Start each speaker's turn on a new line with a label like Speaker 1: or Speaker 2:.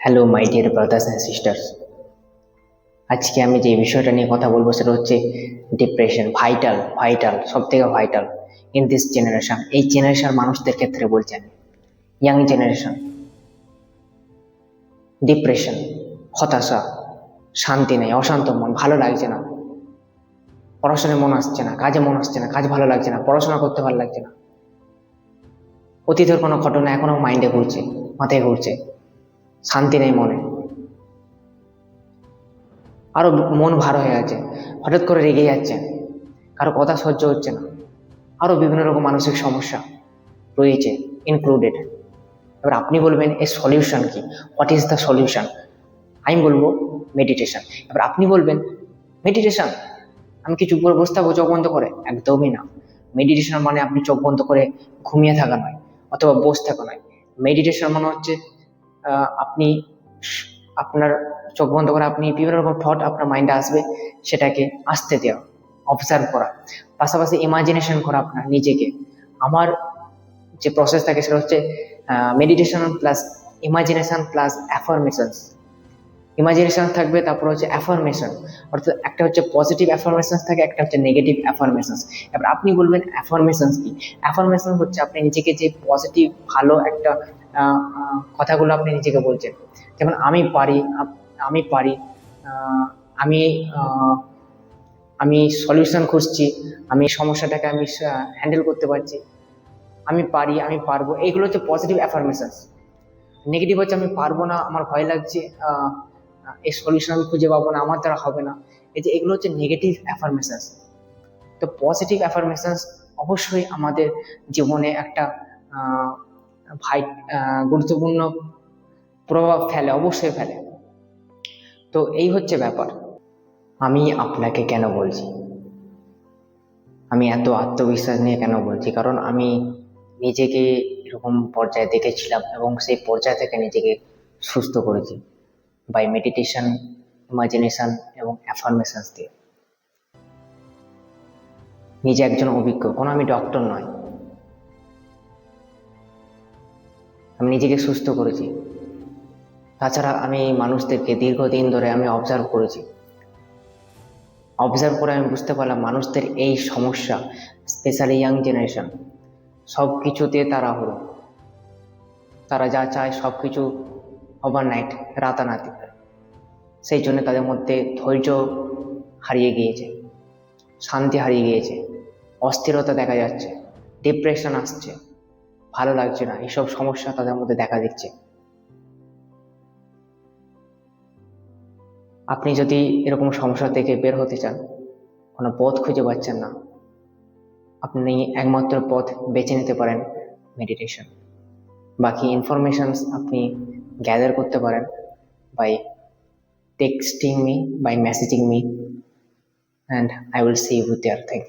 Speaker 1: Hello my dear brothers and sisters. আজকে আমি যে বিষয়টা নিয়ে কথা বলবো সেটা হচ্ছে ডিপ্রেশন। ভাইটাল ভাইটাল সব থেকে ভাইটাল ইন দিস জেনারেশন। এই জেনারেশন মানুষদের ক্ষেত্রে বলছেন, ইয়াং জেনারেশন। ডিপ্রেশন, হতাশা, শান্তি নেই, অশান্ত মন, ভালো লাগছে না, পড়াশোনায় মন আসছে না, কাজে মন আসছে না, কাজ ভালো লাগছে না, পড়াশোনা করতে ভালো লাগছে না, অতীতের কোনো ঘটনা এখনো মাইন্ডে ঘুরছে, মাথায় ঘুরছে, শান্তি নেই মনে, আরো মন ভার হয়ে আছে, হঠাৎ করে রেগে যাচ্ছে, কারো কথা সহ্য হচ্ছে না, আরো বিভিন্ন রকম মানসিক সমস্যা রয়েছে ইনক্লুডেড। এবার আপনি বলবেন এর সলিউশন কি, হোয়াট ইজ দ্য সলিউশন? আমি বলবো মেডিটেশন। এবার আপনি বলবেন মেডিটেশন, আমি কি চুপ করে বসে থাকবো চোখ বন্ধ করে? একদমই না। মেডিটেশন মানে আপনি চোখ বন্ধ করে ঘুমিয়ে থাকা নয়, অথবা বসে থাকা নয়। মেডিটেশন মানে হচ্ছে আপনি আপনার চোখ বন্ধ করে আপনি বিভিন্ন রকম থট আপনার মাইন্ডে আসবে, সেটাকে আসতে দেওয়া, অবজার্ভ করা, পাশাপাশি ইমাজিনেশন করা আপনার নিজেকে। আমার যে প্রসেস থাকে সেটা হচ্ছে meditation plus imagination plus affirmations. Imagination থাকবে, তারপর হচ্ছে অ্যাফার্মেশন, অর্থাৎ একটা হচ্ছে পজিটিভ অ্যাফার্মেশন থাকে, একটা হচ্ছে নেগেটিভ অ্যাফার্মেশন। এবার আপনি বলবেন অ্যাফার্মেশন কি? অ্যাফার্মেশন হচ্ছে আপনি নিজেকে যে পজিটিভ ভালো একটা কথাগুলো আপনি নিজেকে বলছেন, যেমন আমি পারি, আমি পারি, আহ, আমি আহ, আমি সলিউশন খুঁজছি, আমি সমস্যাটাকে আমি হ্যান্ডেল করতে পারছি, আমি পারি, আমি পারবো, এইগুলো হচ্ছে পজিটিভ অ্যাফার্মেশন। নেগেটিভ হচ্ছে আমি পারবো না, আমার ভয় লাগছে, এই সলিউশন আমি খুঁজে পাবো না, আমার দ্বারা হবে না। এই যে এগুলো হচ্ছে নেগেটিভ অ্যাফার্মেশন। তো পজিটিভ অ্যাফার্মেশন অবশ্যই আমাদের জীবনে একটা আহ, ভাই গুরুত্বপূর্ণ প্রভাব ফেলে, অবশ্যই ফেলে। তো এই হচ্ছে ব্যাপার। আমি আপনাকে কেন বলছি, আমি এত আত্মবিশ্বাস নিয়ে কেন বলছি, কারণ আমি নিজেকে এরকম পর্যায়ে দেখেছিলাম এবং সেই পর্যায় থেকে নিজেকে সুস্থ করেছি বাই মেডিটেশন, ইমাজিনেশন এবং অ্যাফার্মেশনস দিয়ে। নিজে একজন অভিজ্ঞ, কোনো আমি ডক্টর নয়, আমি নিজেকে সুস্থ করেছি। তাছাড়া আমি মানুষদেরকে দীর্ঘদিন ধরে আমি অবজার্ভ করেছি, অবজার্ভ করে আমি বুঝতে পারলাম মানুষদের এই সমস্যা, স্পেশালি ইয়াং জেনারেশন, সব কিছুতে তাড়াহুড়ো, তারা যা চায় সব কিছু ওভারনাইট, রাতারাতি। সেই জন্য তাদের মধ্যে ধৈর্য হারিয়ে গিয়েছে, শান্তি হারিয়ে গিয়েছে, অস্থিরতা দেখা যাচ্ছে, ডিপ্রেশন আসছে, ভালো লাগছে না, এইসব সমস্যা তাদের মধ্যে দেখা দিচ্ছে। আপনি যদি এরকম সমস্যা থেকে বের হতে চান, কোনো পথ খুঁজে পাচ্ছেন না, আপনি একমাত্র পথ বেছে নিতে পারেন মেডিটেশন। বাকি ইনফরমেশনস আপনি গ্যাদার করতে পারেন by texting me, by messaging me, and I will see you there. Thank you.